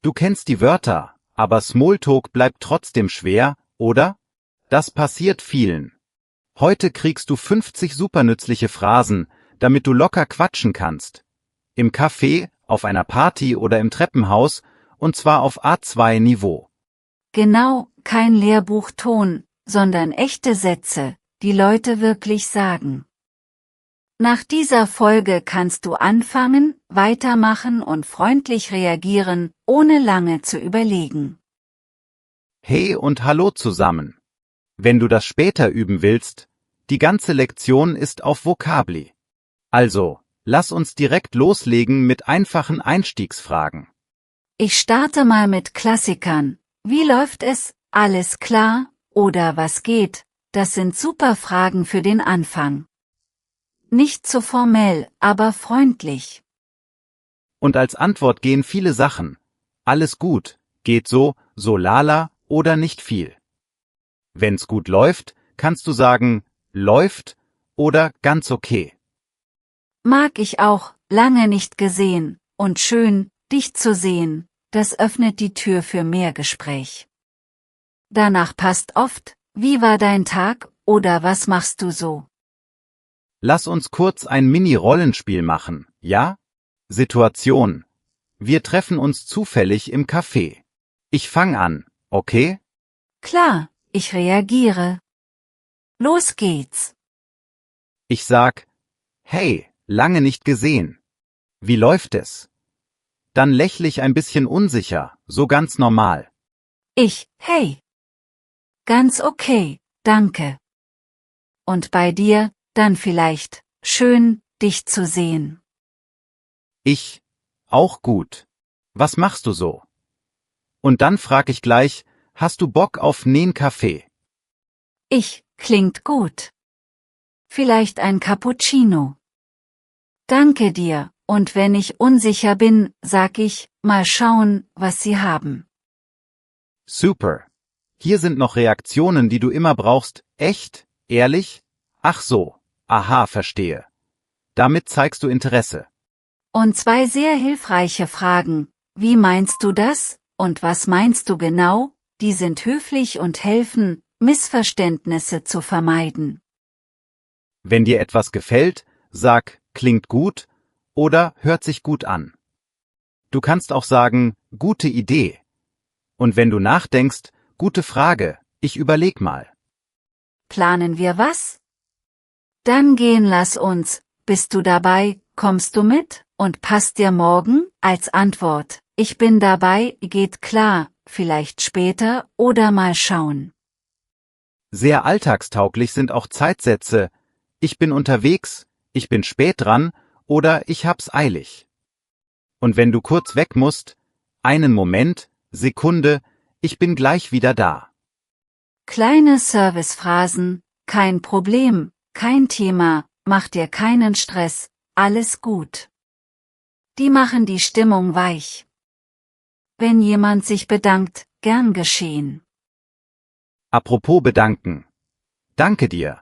Du kennst die Wörter, aber Smalltalk bleibt trotzdem schwer, oder? Das passiert vielen. Heute kriegst du 50 supernützliche Phrasen, damit du locker quatschen kannst. Im Café, auf einer Party oder im Treppenhaus, und zwar auf A2-Niveau. Genau, kein Lehrbuchton, sondern echte Sätze, die Leute wirklich sagen. Nach dieser Folge kannst du anfangen, weitermachen und freundlich reagieren, ohne lange zu überlegen. Hey und hallo zusammen. Wenn du das später üben willst, die ganze Lektion ist auf Vocabli. Also, lass uns direkt loslegen mit einfachen Einstiegsfragen. Ich starte mal mit Klassikern. Wie läuft es? Alles klar? Oder was geht? Das sind super Fragen für den Anfang. Nicht zu formell, aber freundlich. Und als Antwort gehen viele Sachen. Alles gut, geht so, so lala oder nicht viel. Wenn's gut läuft, kannst du sagen, läuft oder ganz okay. Mag ich auch, lange nicht gesehen, und schön, dich zu sehen, das öffnet die Tür für mehr Gespräch. Danach passt oft, wie war dein Tag, oder was machst du so? Lass uns kurz ein Mini-Rollenspiel machen, ja? Situation. Wir treffen uns zufällig im Café. Ich fang an, okay? Klar, ich reagiere. Los geht's. Ich sag, hey, lange nicht gesehen. Wie läuft es? Dann lächle ich ein bisschen unsicher, so ganz normal. Hey. Ganz okay, danke. Und bei dir, dann vielleicht, schön, dich zu sehen. Ich, auch gut. Was machst du so? Und dann frag ich gleich, hast du Bock auf nen Kaffee? Klingt gut. Vielleicht ein Cappuccino. Danke dir, und wenn ich unsicher bin, sag ich, mal schauen, was Sie haben. Super. Hier sind noch Reaktionen, die du immer brauchst. Echt? Ehrlich? Ach so. Aha, verstehe. Damit zeigst du Interesse. Und zwei sehr hilfreiche Fragen. Wie meinst du das? Und was meinst du genau? Die sind höflich und helfen, Missverständnisse zu vermeiden. Wenn dir etwas gefällt, sag, klingt gut oder hört sich gut an. Du kannst auch sagen, gute Idee. Und wenn du nachdenkst, gute Frage, ich überleg mal. Planen wir was? Dann gehen lass uns. Bist du dabei, kommst du mit, und passt dir morgen? Als Antwort, ich bin dabei, geht klar, vielleicht später oder mal schauen. Sehr alltagstauglich sind auch Zeitsätze, ich bin unterwegs, ich bin spät dran oder ich hab's eilig. Und wenn du kurz weg musst, einen Moment, Sekunde, ich bin gleich wieder da. Kleine Servicephrasen, kein Problem, kein Thema, mach dir keinen Stress, alles gut. Die machen die Stimmung weich. Wenn jemand sich bedankt, gern geschehen. Apropos bedanken. Danke dir.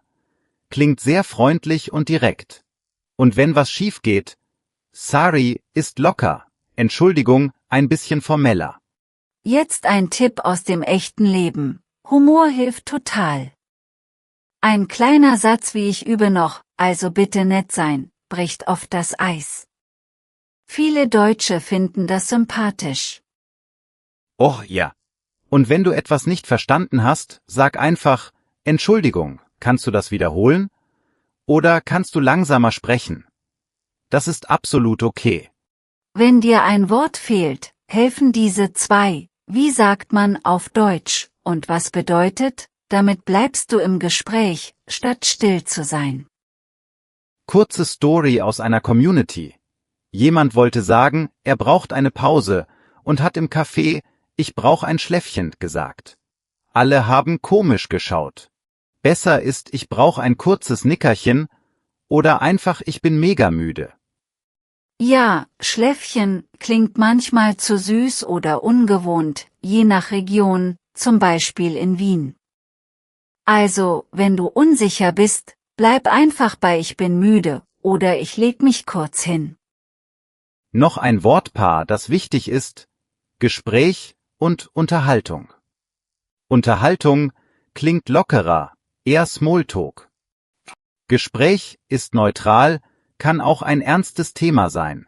Klingt sehr freundlich und direkt. Und wenn was schief geht, sorry ist locker, Entschuldigung ein bisschen formeller. Jetzt ein Tipp aus dem echten Leben. Humor hilft total. Ein kleiner Satz wie ich übe noch, also bitte nett sein, bricht oft das Eis. Viele Deutsche finden das sympathisch. Oh ja. Und wenn du etwas nicht verstanden hast, sag einfach, Entschuldigung, kannst du das wiederholen? Oder kannst du langsamer sprechen? Das ist absolut okay. Wenn dir ein Wort fehlt, helfen diese zwei, wie sagt man auf Deutsch, und was bedeutet, damit bleibst du im Gespräch, statt still zu sein. Kurze Story aus einer Community. Jemand wollte sagen, er braucht eine Pause und hat im Café, ich brauch ein Schläfchen gesagt. Alle haben komisch geschaut. Besser ist, ich brauch ein kurzes Nickerchen oder einfach, ich bin mega müde. Ja, Schläfchen klingt manchmal zu süß oder ungewohnt, je nach Region, zum Beispiel in Wien. Also, wenn du unsicher bist, bleib einfach bei ich bin müde oder ich leg mich kurz hin. Noch ein Wortpaar, das wichtig ist, Gespräch und Unterhaltung. Unterhaltung klingt lockerer, eher Smalltalk. Gespräch ist neutral, kann auch ein ernstes Thema sein.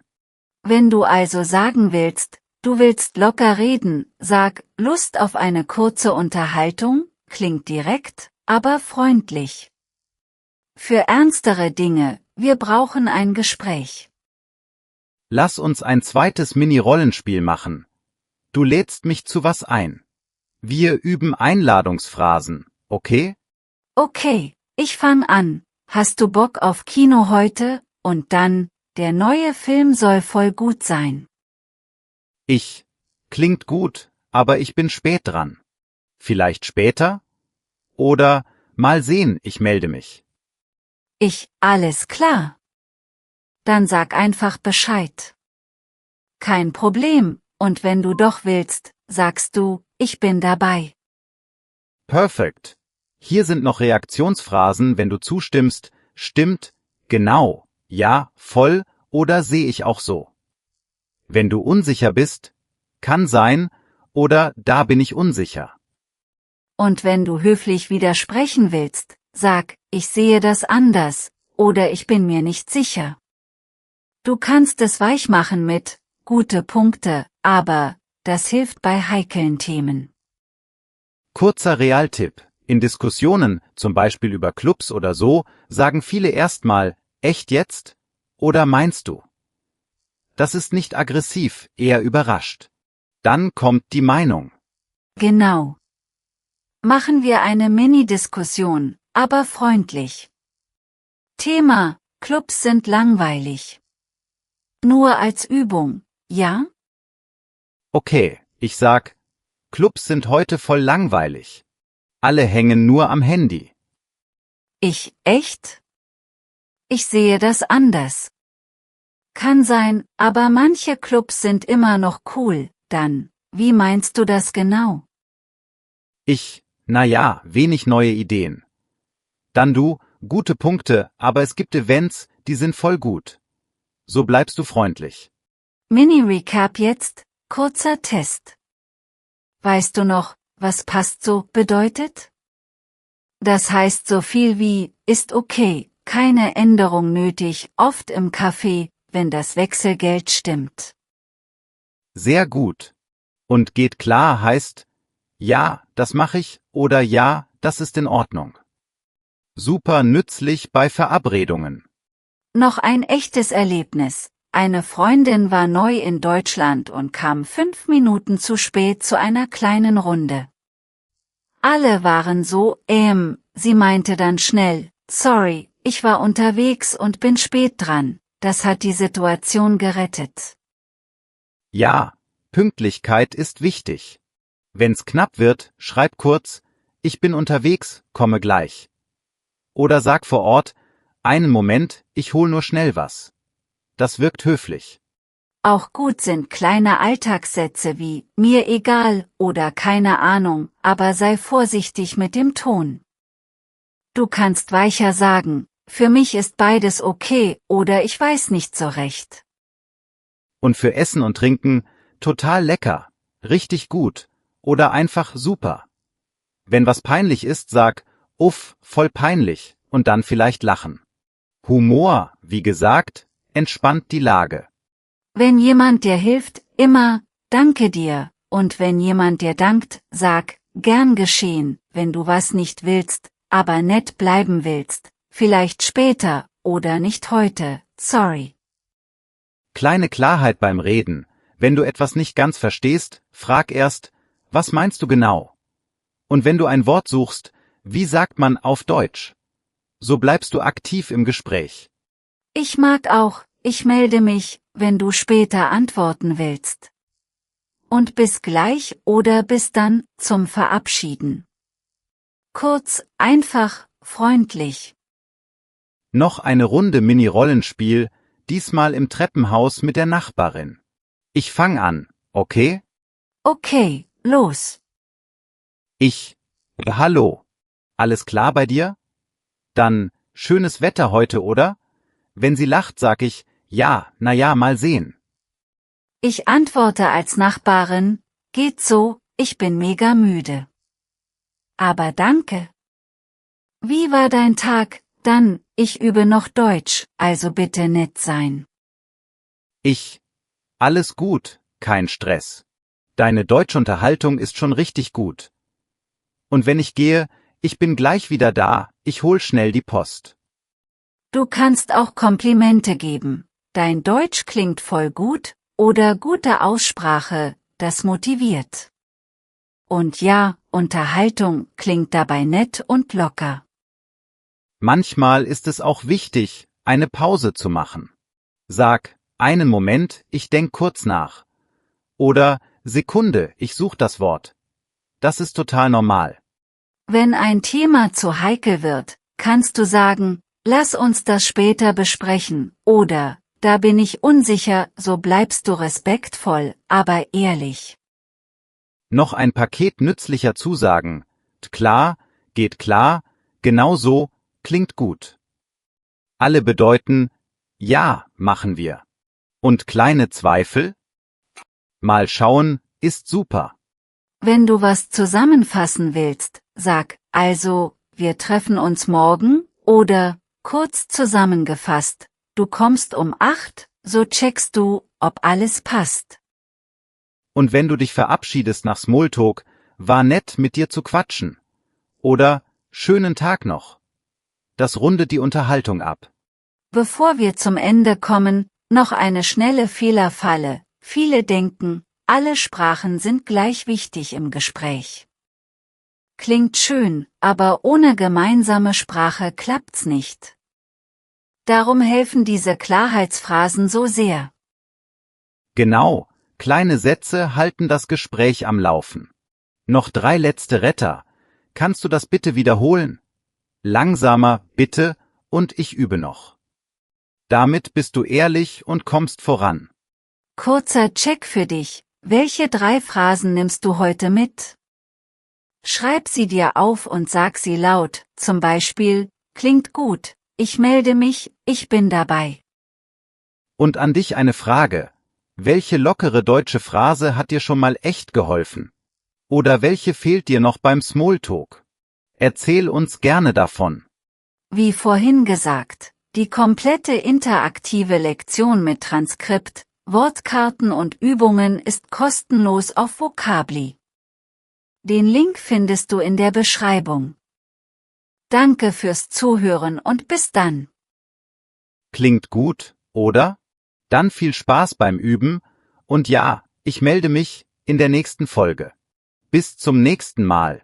Wenn du also sagen willst, du willst locker reden, sag, Lust auf eine kurze Unterhaltung, klingt direkt, aber freundlich. Für ernstere Dinge, wir brauchen ein Gespräch. Lass uns ein zweites Mini-Rollenspiel machen. Du lädst mich zu was ein. Wir üben Einladungsphrasen, okay? Okay, ich fang an. Hast du Bock auf Kino heute? Und dann, der neue Film soll voll gut sein. Klingt gut, aber ich bin spät dran. Vielleicht später? Oder, mal sehen, ich melde mich. Alles klar. Dann sag einfach Bescheid. Kein Problem, und wenn du doch willst, sagst du, ich bin dabei. Perfekt. Hier sind noch Reaktionsphrasen, wenn du zustimmst, stimmt, genau, ja, voll oder sehe ich auch so. Wenn du unsicher bist, kann sein oder da bin ich unsicher. Und wenn du höflich widersprechen willst, sag, ich sehe das anders, oder ich bin mir nicht sicher. Du kannst es weich machen mit, gute Punkte, aber, das hilft bei heiklen Themen. Kurzer Realtipp. In Diskussionen, zum Beispiel über Clubs oder so, sagen viele erstmal, echt jetzt? Oder meinst du? Das ist nicht aggressiv, eher überrascht. Dann kommt die Meinung. Genau. Machen wir eine Mini-Diskussion, aber freundlich. Thema, Clubs sind langweilig. Nur als Übung, ja? Okay, ich sag, Clubs sind heute voll langweilig. Alle hängen nur am Handy. Echt? Ich sehe das anders. Kann sein, aber manche Clubs sind immer noch cool, dann, wie meinst du das genau? Na ja, wenig neue Ideen. Dann du, gute Punkte, aber es gibt Events, die sind voll gut. So bleibst du freundlich. Mini-Recap jetzt, kurzer Test. Weißt du noch, was passt so bedeutet? Das heißt so viel wie, ist okay, keine Änderung nötig, oft im Café, wenn das Wechselgeld stimmt. Sehr gut. Und geht klar heißt, ja, das mache ich, oder ja, das ist in Ordnung. Super nützlich bei Verabredungen. Noch ein echtes Erlebnis. Eine Freundin war neu in Deutschland und kam 5 Minuten zu spät zu einer kleinen Runde. Alle waren so, sie meinte dann schnell, sorry, ich war unterwegs und bin spät dran, das hat die Situation gerettet. Ja, Pünktlichkeit ist wichtig. Wenn's knapp wird, schreib kurz, ich bin unterwegs, komme gleich. Oder sag vor Ort, einen Moment, ich hol nur schnell was. Das wirkt höflich. Auch gut sind kleine Alltagssätze wie, mir egal oder keine Ahnung, aber sei vorsichtig mit dem Ton. Du kannst weicher sagen, für mich ist beides okay oder ich weiß nicht so recht. Und für Essen und Trinken, total lecker, richtig gut oder einfach super. Wenn was peinlich ist, sag, uff, voll peinlich und dann vielleicht lachen. Humor, wie gesagt, entspannt die Lage. Wenn jemand dir hilft, immer, danke dir, und wenn jemand dir dankt, sag, gern geschehen, wenn du was nicht willst, aber nett bleiben willst, vielleicht später, oder nicht heute, sorry. Kleine Klarheit beim Reden. Wenn du etwas nicht ganz verstehst, frag erst, was meinst du genau? Und wenn du ein Wort suchst, wie sagt man auf Deutsch? So bleibst du aktiv im Gespräch. Ich mag auch, ich melde mich, wenn du später antworten willst. Und bis gleich oder bis dann, zum Verabschieden. Kurz, einfach, freundlich. Noch eine Runde Mini-Rollenspiel, diesmal im Treppenhaus mit der Nachbarin. Ich fang an, okay? Okay, los. Hallo. Alles klar bei dir? Dann, schönes Wetter heute, oder? Wenn sie lacht, sag ich, ja, na ja, mal sehen. Ich antworte als Nachbarin, geht so, ich bin mega müde. Aber danke. Wie war dein Tag? Dann, ich übe noch Deutsch, also bitte nett sein. Alles gut, kein Stress. Deine Deutschunterhaltung ist schon richtig gut. Und wenn ich gehe, ich bin gleich wieder da, ich hol schnell die Post. Du kannst auch Komplimente geben. Dein Deutsch klingt voll gut, oder gute Aussprache, das motiviert. Und ja, Unterhaltung klingt dabei nett und locker. Manchmal ist es auch wichtig, eine Pause zu machen. Sag, einen Moment, ich denk kurz nach. Oder, Sekunde, ich such das Wort. Das ist total normal. Wenn ein Thema zu heikel wird, kannst du sagen, lass uns das später besprechen, oder, da bin ich unsicher, so bleibst du respektvoll, aber ehrlich. Noch ein Paket nützlicher Zusagen. Klar, geht klar, genau so, klingt gut. Alle bedeuten, ja, machen wir. Und kleine Zweifel? Mal schauen, ist super. Wenn du was zusammenfassen willst, sag, also, wir treffen uns morgen, oder, kurz zusammengefasst, du kommst um 8, so checkst du, ob alles passt. Und wenn du dich verabschiedest nach Smalltalk, war nett mit dir zu quatschen. Oder, schönen Tag noch. Das rundet die Unterhaltung ab. Bevor wir zum Ende kommen, noch eine schnelle Fehlerfalle. Viele denken, alle Sprachen sind gleich wichtig im Gespräch. Klingt schön, aber ohne gemeinsame Sprache klappt's nicht. Darum helfen diese Klarheitsphrasen so sehr. Genau, kleine Sätze halten das Gespräch am Laufen. Noch 3 letzte Retter. Kannst du das bitte wiederholen? Langsamer, bitte, und ich übe noch. Damit bist du ehrlich und kommst voran. Kurzer Check für dich. Welche 3 Phrasen nimmst du heute mit? Schreib sie dir auf und sag sie laut, zum Beispiel, klingt gut, ich melde mich, ich bin dabei. Und an dich eine Frage. Welche lockere deutsche Phrase hat dir schon mal echt geholfen? Oder welche fehlt dir noch beim Smalltalk? Erzähl uns gerne davon. Wie vorhin gesagt, die komplette interaktive Lektion mit Transkript, Wortkarten und Übungen ist kostenlos auf Vocably. Den Link findest du in der Beschreibung. Danke fürs Zuhören und bis dann. Klingt gut, oder? Dann viel Spaß beim Üben und ja, ich melde mich in der nächsten Folge. Bis zum nächsten Mal.